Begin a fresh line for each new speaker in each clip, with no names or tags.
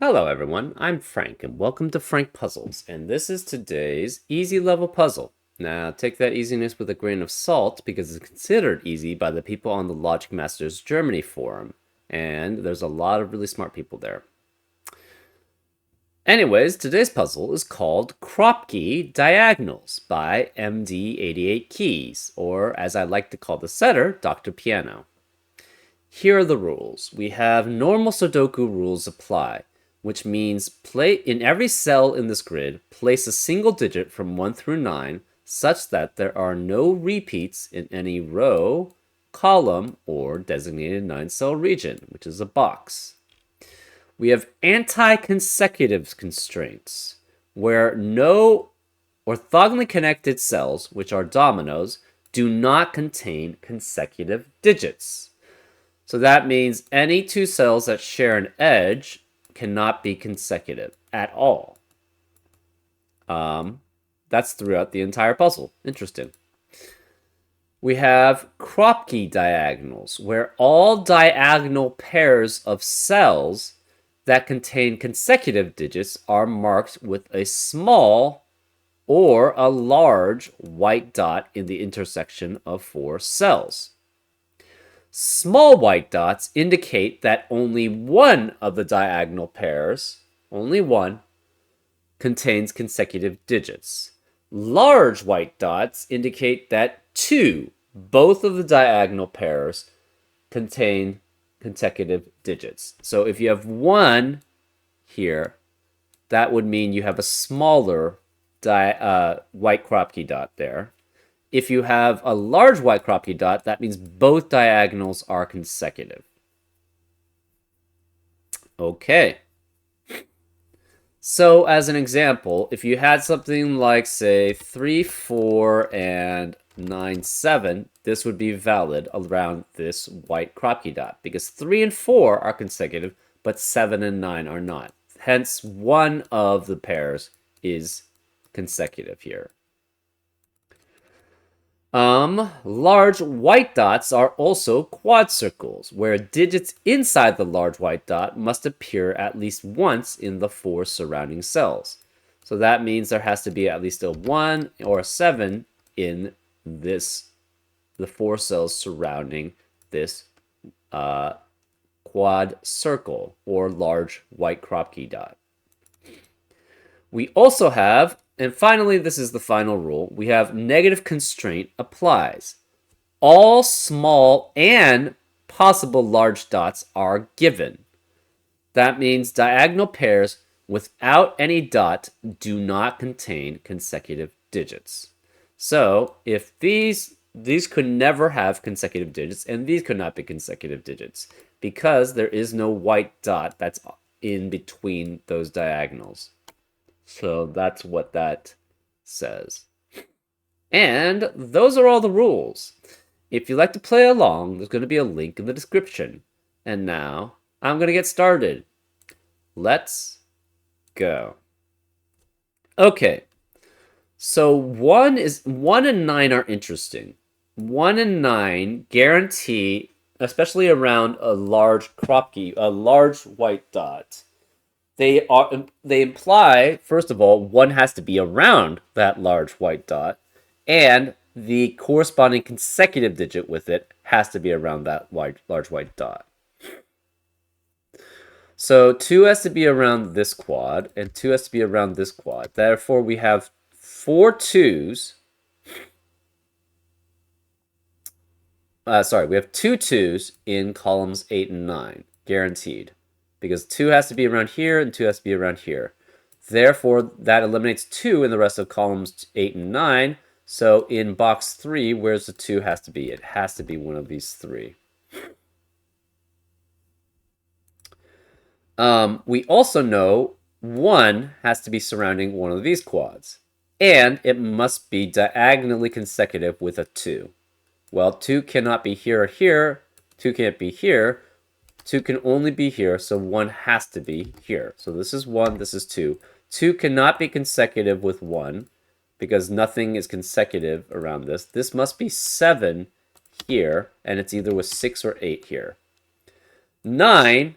Hello everyone, I'm Frank and welcome to Frank Puzzles, and this is today's easy level puzzle. Now take that easiness with a grain of salt because it's considered easy by the people on the Logic Masters Germany forum, and there's a lot of really smart people there. Anyways, today's puzzle is called Kropki Diagonals by MD88 Keys, or as I like to call the setter, Dr. Piano. Here are the rules. We have normal Sudoku rules apply, which means in every cell in this grid, place a single digit from 1 through 9 such that there are no repeats in any row, column, or designated 9-cell region, which is a box. We have anti-consecutive constraints, where no orthogonally connected cells, which are dominoes, do not contain consecutive digits. So that means any two cells that share an edge cannot be consecutive at all. That's throughout the entire puzzle. Interesting. We have Kropki diagonals, where all diagonal pairs of cells that contain consecutive digits are marked with a small or a large white dot in the intersection of four cells. Small white dots indicate that only one of the diagonal pairs, only one, contains consecutive digits. Large white dots indicate that both of the diagonal pairs, contain consecutive digits. So if you have one here, that would mean you have a smaller white Kropki dot there. If you have a large white Kropki dot, that means both diagonals are consecutive. Okay. So as an example, if you had something like, say, 3, 4, and 9, 7, this would be valid around this white Kropki dot, because 3 and 4 are consecutive, but 7 and 9 are not. Hence, one of the pairs is consecutive here. Large white dots are also quad circles, where digits inside the large white dot must appear at least once in the four surrounding cells. So that means there has to be at least a 1 or a 7 in the four cells surrounding this quad circle or large white Kropki dot. We also have, and finally, this is the final rule, we have negative constraint applies. All small and possible large dots are given. That means diagonal pairs without any dot do not contain consecutive digits. So if these could never have consecutive digits, and these could not be consecutive digits, because there is no white dot that's in between those diagonals. So that's what that says. And those are all the rules. If you'd like to play along, there's going to be a link in the description. And now, I'm going to get started. Let's go. Okay. So 1 and 9 are interesting. 1 and 9 guarantee, especially around a large Kropki, a large white dot, they imply, first of all, 1 has to be around that large white dot, and the corresponding consecutive digit with it has to be around that large white dot. So 2 has to be around this quad, and 2 has to be around this quad. Therefore, we have 4 2s. We have 2 2s in columns 8 and 9, guaranteed. Because 2 has to be around here, and 2 has to be around here. Therefore, that eliminates 2 in the rest of columns 8 and 9. So in box 3, where's the 2 has to be? It has to be one of these 3. We also know 1 has to be surrounding one of these quads. And it must be diagonally consecutive with a 2. Well, 2 cannot be here or here. 2 can't be here. 2 can only be here, so 1 has to be here. So this is 1, this is 2. 2 cannot be consecutive with 1 because nothing is consecutive around this. This must be 7 here, and it's either with 6 or 8 here. 9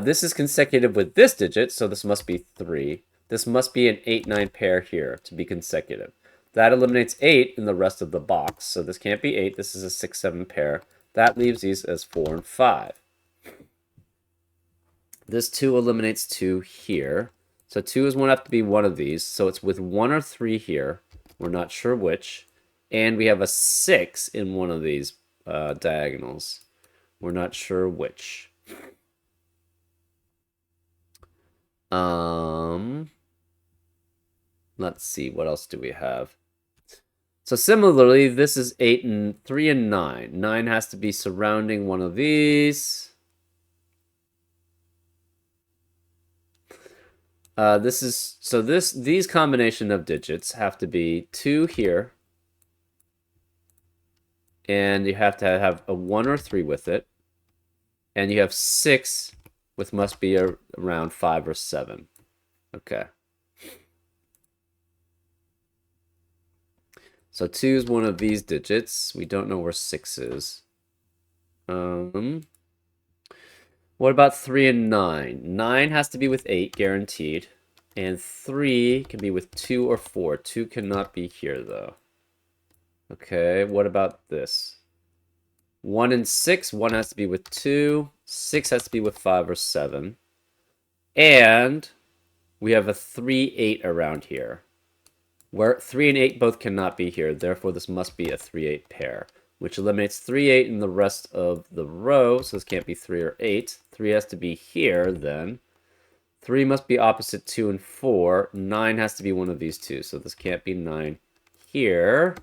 This is consecutive with this digit, so this must be 3. This must be an 8-9 pair here to be consecutive. That eliminates 8 in the rest of the box, so this can't be 8. This is a 6-7 pair. That leaves these as 4 and 5. This 2 eliminates 2 here. So 2 is going to have to be one of these. So it's with 1 or 3 here. We're not sure which. And we have a 6 in one of these diagonals. We're not sure which. Let's see. What else do we have? So similarly, this is 8 and 3 and 9. 9 has to be surrounding one of these. These combination of digits have to be 2 here, and you have to have a 1 or 3 with it, and you have 6 with must be around 5 or 7. Okay. So 2 is one of these digits. We don't know where 6 is. What about 3 and 9? 9 has to be with 8, guaranteed. And 3 can be with 2 or 4. 2 cannot be here, though. Okay, what about this? 1 and 6, 1 has to be with 2. 6 has to be with 5 or 7. And we have a 3, 8 around here. Where 3 and 8 both cannot be here, therefore this must be a 3, 8 pair, which eliminates 3, 8 in the rest of the row, so this can't be 3 or 8. 3 has to be here, then. 3 must be opposite 2 and 4. 9 has to be one of these two, so this can't be 9 here.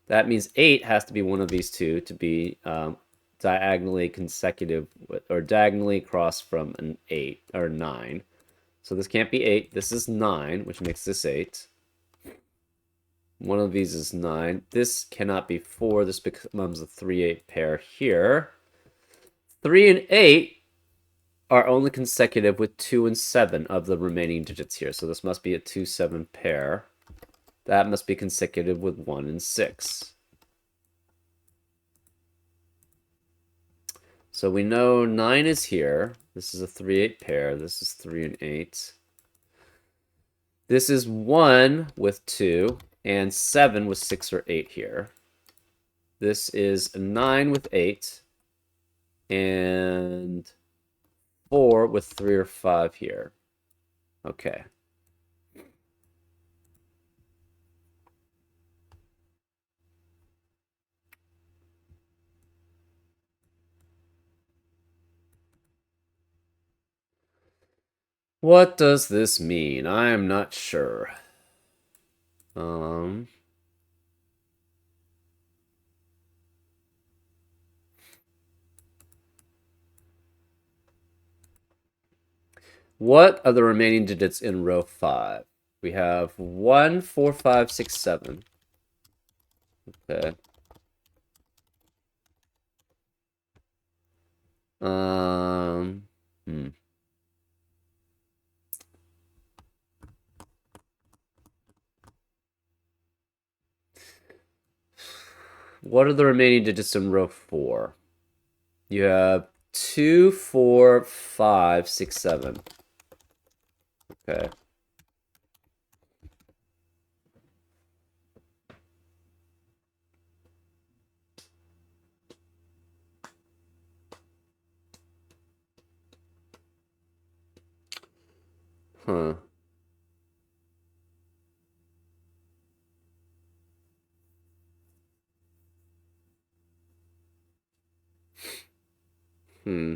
That means 8 has to be one of these two to be diagonally consecutive, or diagonally across from an 8, or 9. So this can't be 8. This is 9, which makes this 8. One of these is 9. This cannot be 4. This becomes a 3, 8 pair here. 3 and 8 are only consecutive with 2 and 7 of the remaining digits here. So this must be a 2, 7 pair. That must be consecutive with 1 and 6. So we know 9 is here. This is a 3, 8 pair. This is 3 and 8. This is 1 with 2. And 7 with 6 or 8 here. This is 9 with 8. And 4 with 3 or 5 here. Okay. What does this mean? I am not sure. What are the remaining digits in row 5? We have 1, 4, 5, 6, 7. Okay. What are the remaining digits in row 4? You have 2, 4, 5, 6, 7. Okay. Huh. Hmm.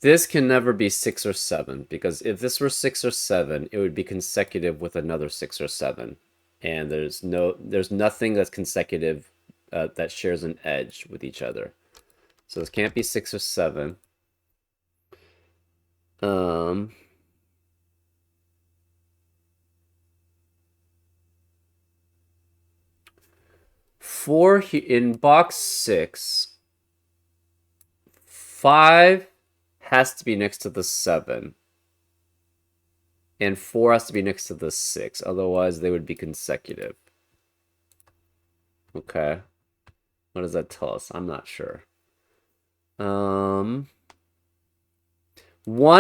This can never be 6 or 7, because if this were 6 or 7, it would be consecutive with another 6 or 7. And there's nothing that's consecutive that shares an edge with each other. So this can't be 6 or 7. Um, 4 in box 6. 5 has to be next to the 7. And 4 has to be next to the 6. Otherwise, they would be consecutive. Okay. What does that tell us? I'm not sure. 1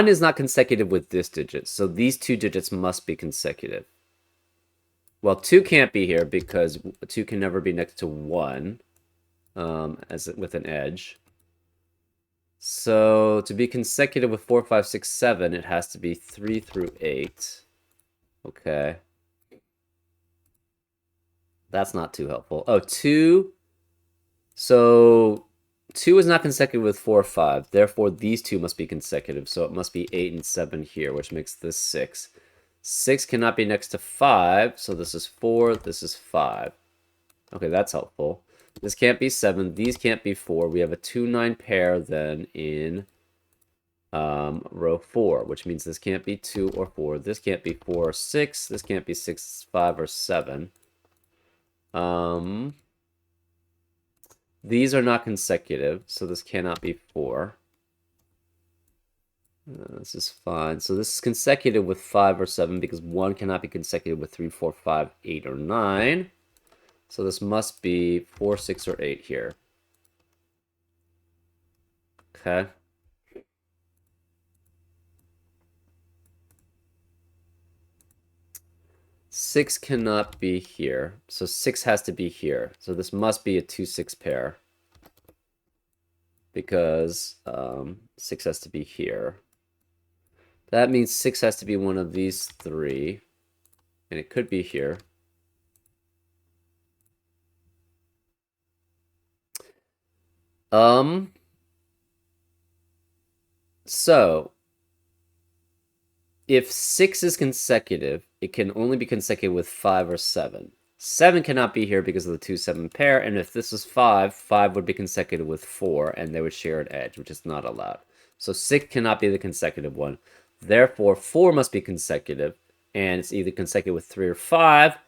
is not consecutive with this digit, so these two digits must be consecutive. Well, 2 can't be here because 2 can never be next to 1 as with an edge. So to be consecutive with 4, 5, 6, 7, it has to be 3 through 8. Okay. That's not too helpful. Oh, 2. So 2 is not consecutive with 4 or 5. Therefore, these two must be consecutive. So it must be 8 and 7 here, which makes this 6. 6 cannot be next to 5. So this is 4. This is 5. Okay, that's helpful. This can't be 7. These can't be 4. We have a 2, 9 pair then in row 4, which means this can't be 2 or 4. This can't be 4 or 6. This can't be 6, 5, or 7. These are not consecutive, so this cannot be 4. This is fine. So this is consecutive with 5 or 7 because 1 cannot be consecutive with 3, 4, 5, 8, or 9. So this must be 4, 6, or 8 here. Okay. Six cannot be here. So 6 has to be here. So this must be a 2, 6 pair. Because 6 has to be here. That means 6 has to be one of these 3. And it could be here. So if 6 is consecutive, it can only be consecutive with 5 or 7. 7 cannot be here because of the 2, 7 pair, and if this was 5, 5 would be consecutive with 4, and they would share an edge, which is not allowed. So 6 cannot be the consecutive one. Therefore, 4 must be consecutive, and it's either consecutive with 3 or 5.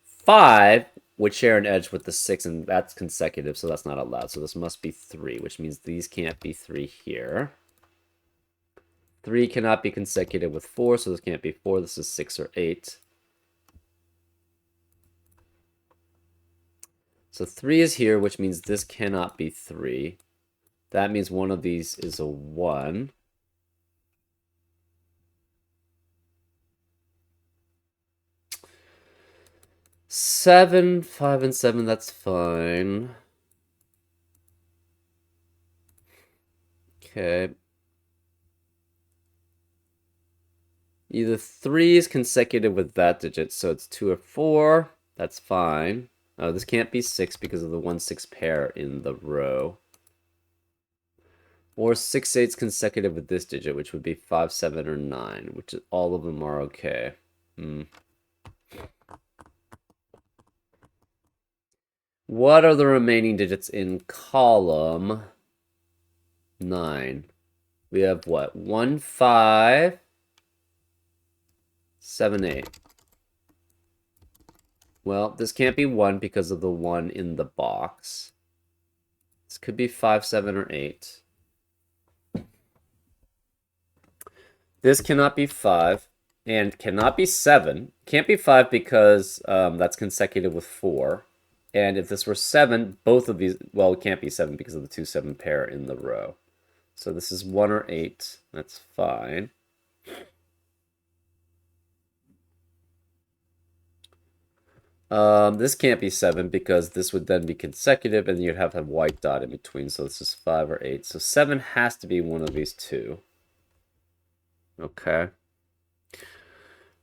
5 would share an edge with the 6, and that's consecutive, so that's not allowed. So this must be 3, which means these can't be 3 here. 3 cannot be consecutive with 4, so this can't be 4. This is 6 or 8. So 3 is here, which means this cannot be 3. That means one of these is a 1. Seven, 5, and 7, that's fine. Okay. Either 3 is consecutive with that digit, so it's 2 or 4. That's fine. Oh, this can't be 6 because of the 1, 6 pair in the row. Or 6, 8 is consecutive with this digit, which would be 5, 7, or 9, which all of them are okay. What are the remaining digits in column 9? We have what? 1, 5, 7, 8. Well, this can't be 1 because of the 1 in the box. This could be 5, 7, or 8. This cannot be 5 and cannot be 7. Can't be 5 because that's consecutive with 4. And if this were 7, both of these, well, it can't be 7 because of the 2, 7 pair in the row. So this is 1 or 8. That's fine. This can't be 7 because this would then be consecutive and you'd have a white dot in between. So this is 5 or 8. So 7 has to be one of these two. Okay.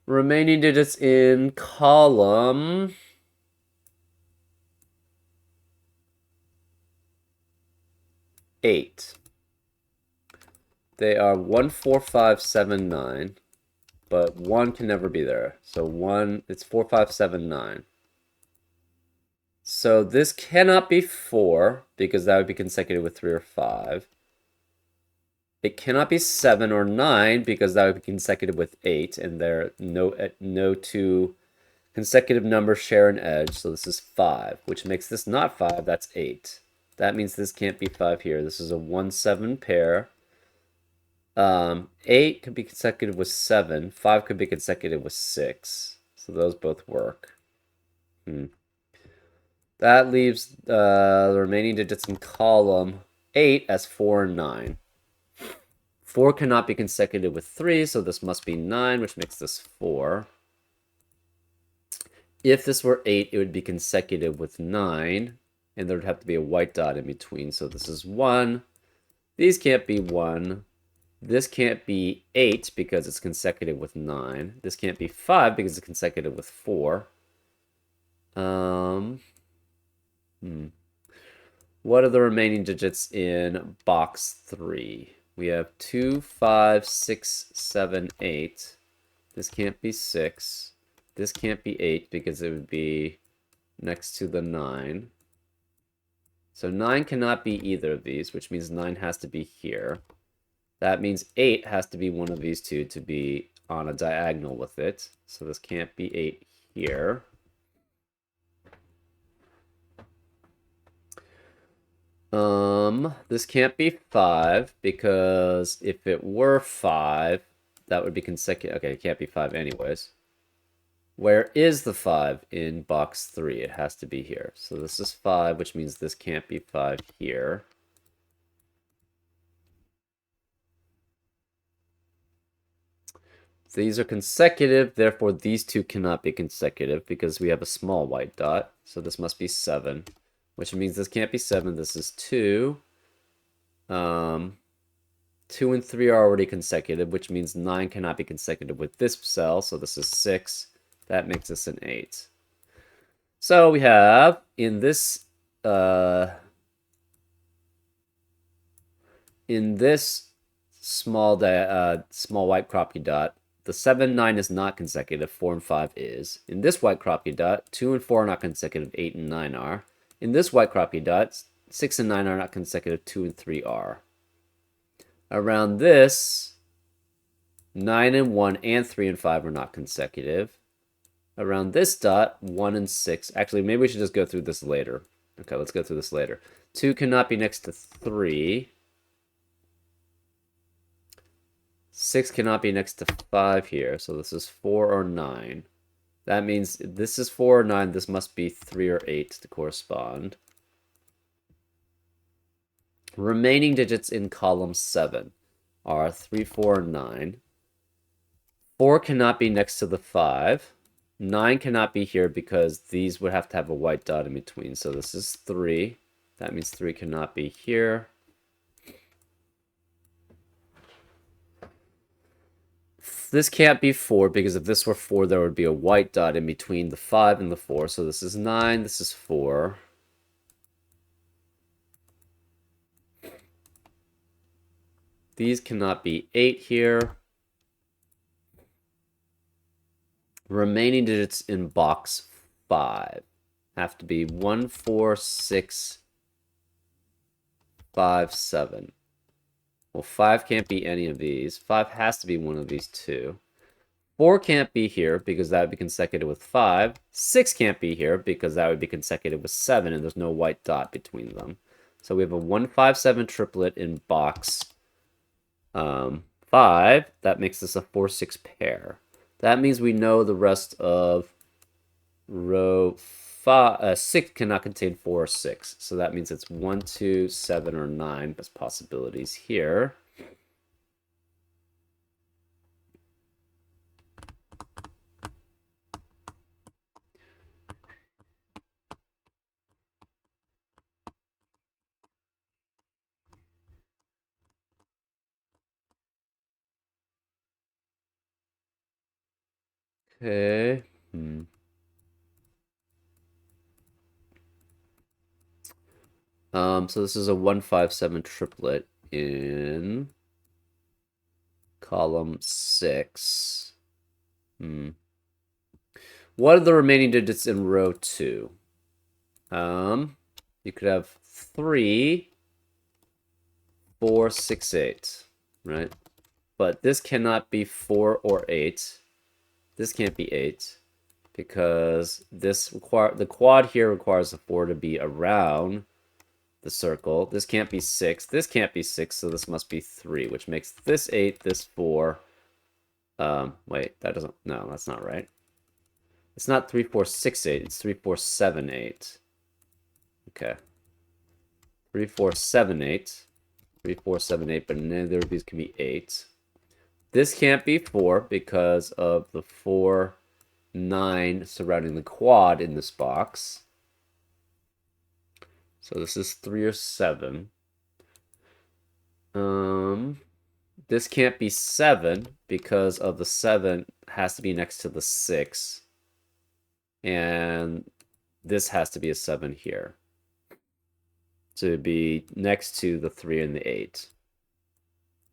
Remaining digits in column 8. They are 1, 4, 5, 7, 9. But 1 can never be there. So 1, it's 4, 5, 7, 9. So this cannot be 4 because that would be consecutive with 3 or 5. It cannot be 7 or 9 because that would be consecutive with 8, and there no two consecutive numbers share an edge, so this is 5, which makes this not 5, that's 8. That means this can't be 5 here. This is a 1-7 pair. 8 could be consecutive with 7. 5 could be consecutive with 6. So those both work. That leaves the remaining digits in column 8 as 4 and 9. 4 cannot be consecutive with 3, so this must be 9, which makes this 4. If this were 8, it would be consecutive with 9, and there would have to be a white dot in between, so this is 1. These can't be 1. This can't be 8 because it's consecutive with 9. This can't be 5 because it's consecutive with 4. What are the remaining digits in box 3? We have 2, 5, 6, 7, 8. This can't be 6. This can't be 8 because it would be next to the 9. So 9 cannot be either of these, which means 9 has to be here. That means 8 has to be one of these two to be on a diagonal with it. So this can't be 8 here. This can't be 5 because if it were 5, that would be consecutive. Okay, it can't be 5 anyways. Where is the 5 in box 3? It has to be here. So this is 5, which means this can't be 5 here. These are consecutive, therefore these two cannot be consecutive because we have a small white dot. So this must be 7, which means this can't be 7. This is 2. 2 and 3 are already consecutive, which means 9 cannot be consecutive with this cell. So this is 6. That makes this an 8. So we have in this small white Kropki dot, the 7, 9 is not consecutive, 4 and 5 is. In this white Kropki dot, 2 and 4 are not consecutive, 8 and 9 are. In this white Kropki dot, 6 and 9 are not consecutive, 2 and 3 are. Around this, 9 and 1 and 3 and 5 are not consecutive. Around this dot, 1 and 6. Actually, maybe we should just go through this later. Okay, let's go through this later. 2 cannot be next to 3. 6 cannot be next to 5 here, so this is 4 or 9. That means this is 4 or 9, this must be 3 or 8 to correspond. Remaining digits in column 7 are 3, 4, and 9. 4 cannot be next to the 5. 9 cannot be here because these would have to have a white dot in between, so this is 3. That means 3 cannot be here. This can't be 4 because if this were 4, there would be a white dot in between the 5 and the 4. So this is 9, this is 4. These cannot be 8 here. Remaining digits in box 5 have to be 1, 4, 6, 5, 7. Well, 5 can't be any of these. 5 has to be one of these two. 4 can't be here because that would be consecutive with 5. 6 can't be here because that would be consecutive with 7, and there's no white dot between them. So we have a 1, 5, 7 triplet in box 5. That makes this a 4, 6 pair. That means we know the rest of row 6 cannot contain 4 or 6. So that means it's 1, 2, 7, or 9 as possibilities here. Okay. So this is a 1, 5, 7 triplet in column 6. What are the remaining digits in row 2? You could have 3, 4, 6, 8, right? But this cannot be 4 or 8. This can't be 8 because the quad here requires the 4 to be around the circle. This can't be 6. This can't be 6, so this must be 3, which makes this 8, this 4. Wait, that doesn't... No, that's not right. It's not 3, 4, 6, 8. It's 3, 4, 7, 8. Okay. 3, 4, 7, 8. 3, 4, 7, 8, but neither of these can be 8. This can't be 4 because of the 4, 9 surrounding the quad in this box. So this is 3 or 7. This can't be 7 because of the 7 has to be next to the 6. And this has to be a 7 here to be next to the 3 and the 8.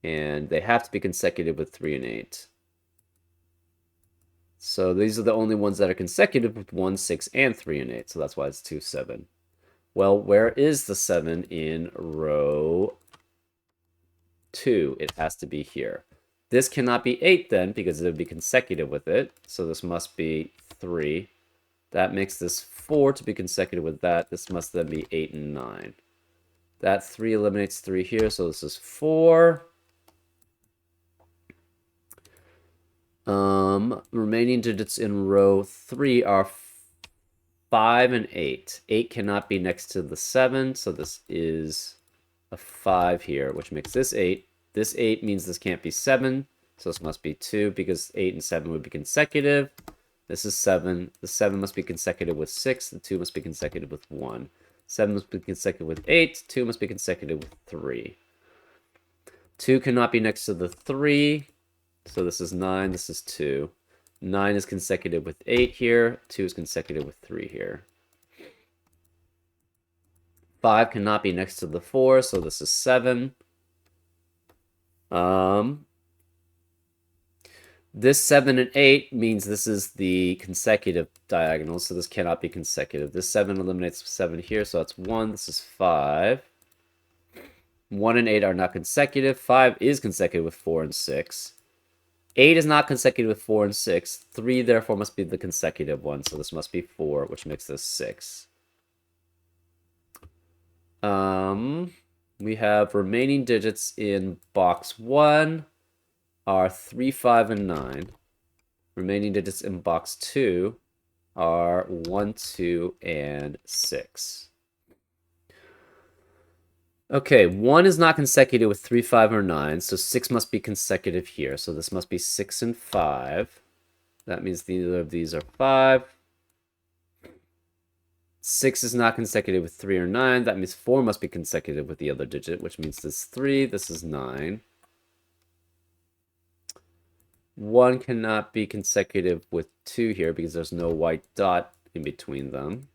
And they have to be consecutive with 3 and 8. So these are the only ones that are consecutive with 1, 6, and 3 and 8. So that's why it's 2, 7. Well, where is the 7 in row 2? It has to be here. This cannot be 8 then because it would be consecutive with it. So this must be 3. That makes this 4 to be consecutive with that. This must then be 8 and 9. That 3 eliminates 3 here, so this is 4. Remaining digits in row 3 are 5 and 8. 8 cannot be next to the 7, so this is a 5 here, which makes this 8. This 8 means this can't be 7, so this must be 2 because 8 and 7 would be consecutive. This is 7. The 7 must be consecutive with 6. The 2 must be consecutive with 1. 7 must be consecutive with 8. 2 must be consecutive with 3. 2 cannot be next to the 3. So this is 9. This is 2. 9 is consecutive with 8 here. 2 is consecutive with 3 here. 5 cannot be next to the 4. So this is 7. This 7 and 8 means this is the consecutive diagonal, so this cannot be consecutive. This 7 eliminates 7 here, so that's 1. This is 5. 1 and 8 are not consecutive. 5 is consecutive with 4 and 6. 8 is not consecutive with 4 and 6. 3, therefore, must be the consecutive one, so this must be 4, which makes this 6. We have remaining digits in box 1 are 3, 5, and 9. Remaining digits in box 2 are 1, 2, and 6. Okay, 1 is not consecutive with 3, 5, or 9, so 6 must be consecutive here. So this must be 6 and 5. That means neither of these are 5. 6 is not consecutive with 3 or 9. That means 4 must be consecutive with the other digit, which means this is 3, this is 9. 1 cannot be consecutive with 2 here because there's no white dot in between them.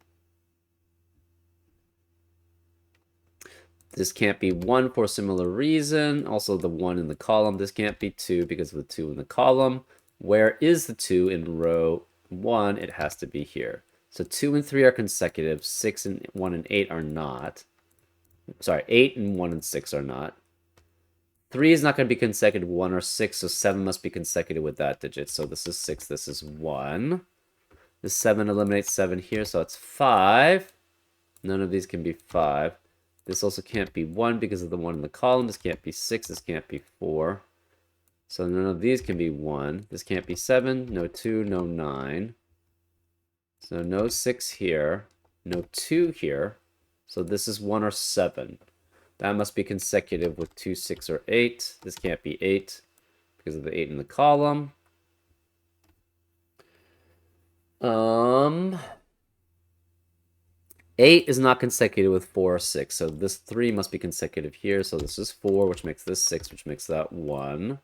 This can't be 1 for a similar reason. Also, the 1 in the column. This can't be 2 because of the 2 in the column. Where is the 2 in row 1? It has to be here. So 2 and 3 are consecutive. 6 and 1 and 8 are not. Sorry, 8 and 1 and 6 are not. 3 is not going to be consecutive with 1 or 6, so 7 must be consecutive with that digit. So this is 6, this is 1. The 7 eliminates 7 here, so it's 5. None of these can be 5. This also can't be 1 because of the 1 in the column. This can't be 6. This can't be 4. So none of these can be 1. This can't be 7. No 2. No 9. So no 6 here. No 2 here. So this is 1 or 7. That must be consecutive with 2, 6, or 8. This can't be 8 because of the 8 in the column. 8 is not consecutive with 4 or 6, so this 3 must be consecutive here. So this is 4, which makes this 6, which makes that 1.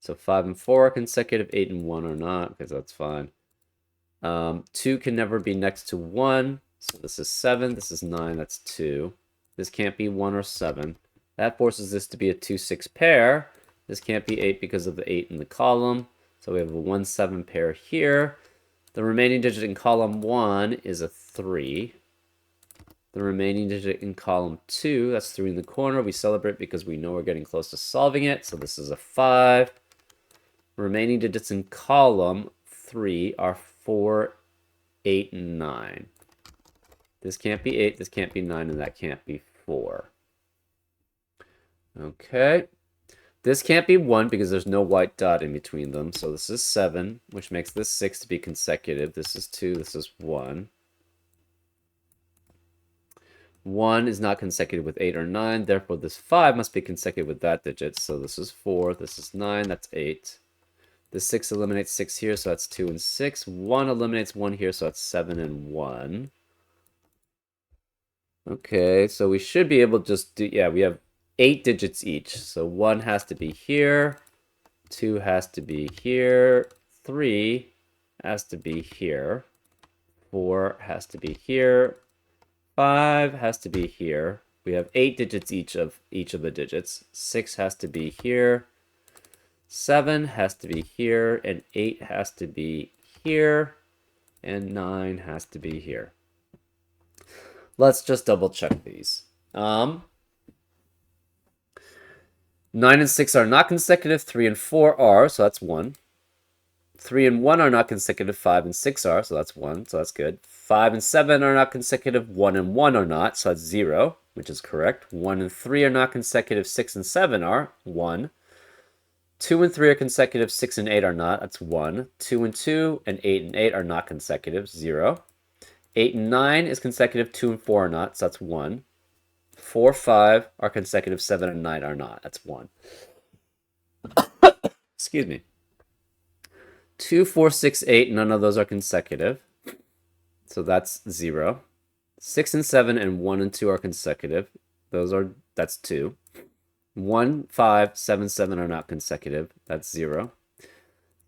So 5 and 4 are consecutive, 8 and 1 are not, because that's fine. 2 can never be next to 1, so this is 7, this is 9, that's 2. This can't be 1 or 7. That forces this to be a 2, 6 pair. This can't be 8 because of the 8 in the column, so we have a 1, 7 pair here. The remaining digit in column 1 is a 3. The remaining digit in column 2, that's 3 in the corner. We celebrate because we know we're getting close to solving it. So this is a 5. Remaining digits in column 3 are 4, 8, and 9. This can't be 8, this can't be 9, and that can't be 4. Okay. This can't be 1 because there's no white dot in between them. So this is 7, which makes this 6 to be consecutive. This is 2, this is 1. 1 is not consecutive with 8 or 9, therefore this 5 must be consecutive with that digit. So this is 4, this is 9, that's 8. The 6 eliminates 6 here, so that's 2 and 6. 1 eliminates 1 here, so that's 7 and 1. Okay, so we should be able to just do, yeah, we have 8 digits each. So 1 has to be here, 2 has to be here, 3 has to be here, 4 has to be here, 5 has to be here. We have 8 digits each of the digits. 6 has to be here, 7 has to be here, and 8 has to be here, and 9 has to be here. Let's just double check these. 9 and 6 are not consecutive, 3 and 4 are, so that's 1. 3 and 1 are not consecutive, 5 and 6 are, so that's 1, so that's good. 5 and 7 are not consecutive, 1 and 1 are not, so that's 0, which is correct. 1 and 3 are not consecutive, 6 and 7 are, 1. 2 and 3 are consecutive, 6 and 8 are not, that's 1. 2 and 2 and 8 and 8 are not consecutive, 0. 8 and 9 is consecutive, 2 and 4 are not, so that's 1. 4, 5 are consecutive, 7 and 9 are not, that's 1. Excuse me. 2, 4, 6, 8, none of those are consecutive, so that's 0. 6 and 7 and 1 and 2 are consecutive, that's 2. 1, 5, 7, 7 are not consecutive. That's 0.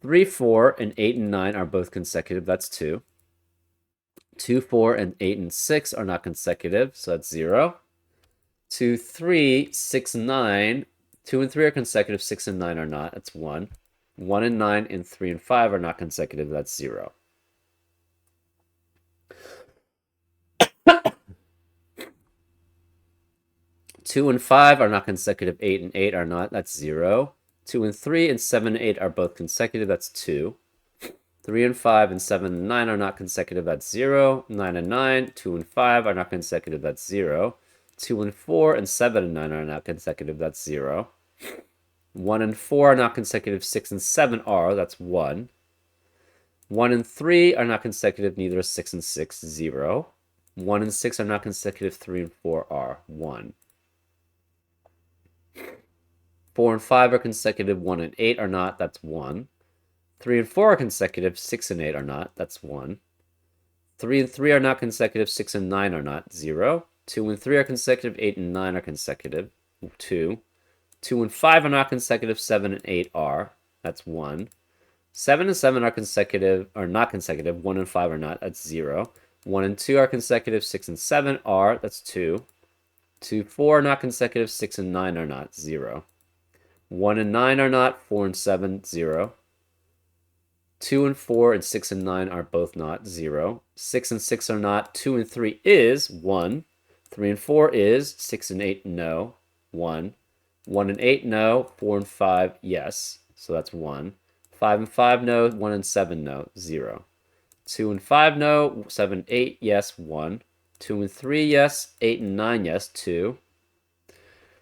3, 4, and 8 and 9 are both consecutive. That's 2. 2, 4, and 8 and 6 are not consecutive. So that's 0. 2, 3, 6, 9. 2 and 3 are consecutive. 6 and 9 are not. That's 1. 1 and 9 and 3 and 5 are not consecutive. That's 0. 2 and 5 are not consecutive, 8 and 8 are not, that's 0. 2 and 3 and 7 and 8 are both consecutive, that's 2. 3 and 5 and 7 and 9 are not consecutive, that's 0. 9 and 9, 2 and 5 are not consecutive, that's 0. 2 and 4 and 7 and 9 are not consecutive, that's 0. 1 and 4 are not consecutive, 6 and 7 are, that's 1. 1 and 3 are not consecutive, neither are 6 and 6, 0. 1 and 6 are not consecutive, 3 and 4 are, 1. 4 and 5 are consecutive, 1 and 8 are not, that's 1. 3 and 4 are consecutive, 6 and 8 are not, that's 1. 3 and 3 are not consecutive, 6 and 9 are not, 0. 2 and 3 are consecutive, 8 and 9 are consecutive, 2. 2 and 5 are not consecutive, 7 and 8 are, that's 1. 7 and 7 are not consecutive, 1 and 5 are not, that's 0. 1 and 2 are consecutive, 6 and 7 are, that's 2. 2, 4 are not consecutive, 6 and 9 are not, 0. 1 and 9 are not, 4 and 7, 0. 2 and 4 and 6 and 9 are both not, 0. 6 and 6 are not, 2 and 3 is, 1. 3 and 4 is, 6 and 8, no, 1. 1 and 8, no, 4 and 5, yes, so that's 1. 5 and 5, no, 1 and 7, no, 0. 2 and 5, no, 7 and 8, yes, 1. 2 and 3, yes, 8 and 9, yes, 2.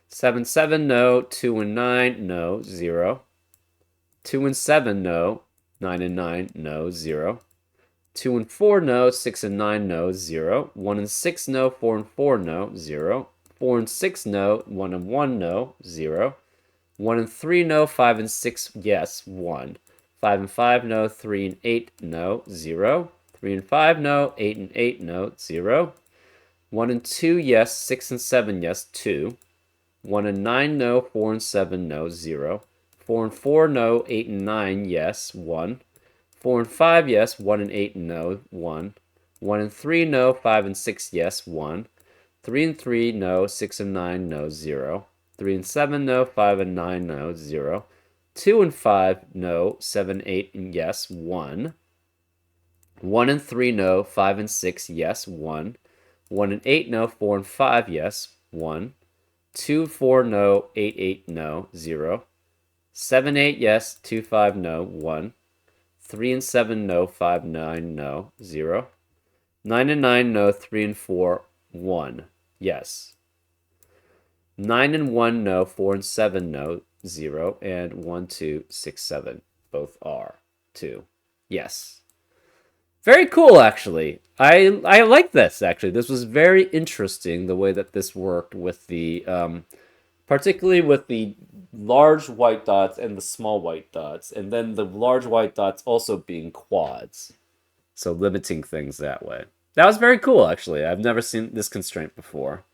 7, 7, no, 2 and 9, no, 0. 2 and 7, no, 9 and 9, no, 0. 2 and 4, no, 6 and 9, no, 0. 1 and 6, no, 4 and 4, no, 0. 4 and 6, no, 1 and 1, no, 0. 1 and 3, no, 5 and 6, yes, 1. 5 and 5, no, 3 and 8, no, 0. 3 and 5, no, 8 and 8, no, 0. 1 and 2, yes, 6 and 7, yes, 2. 1 and 9, no, 4 and 7, no, 0. 4 and 4, no, 8 and 9, yes, 1. 4 and 5, yes, 1 and 8, no, 1. 1 and 3, no, 5 and 6, yes, 1. 3 and 3, no, 6 and 9, no, 0. 3 and 7, no, 5 and 9, no, 0. 2 and 5, no, 7, 8, and yes, 1. 1 and 3, no, 5 and 6, yes, 1. 1 and 8, no. 4 and 5, yes. 1. 2, 4, no. 8, 8, no. 0. 7, 8, yes. 2, 5, no. 1. 3 and 7, no. 5, 9, no. 0. 9 and 9, no. 3 and 4, 1. Yes. 9 and 1, no. 4 and 7, no. 0. And 1, 2, 6, 7. Both are 2. Yes. Very cool, actually. I like this, actually. This was very interesting, the way that this worked with the, particularly with the large white dots and the small white dots, and then the large white dots also being quads. So limiting things that way. That was very cool, actually. I've never seen this constraint before.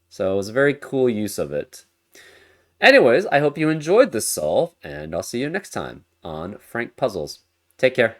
So it was a very cool use of it. Anyways, I hope you enjoyed this solve, and I'll see you next time on Frank Puzzles. Take care.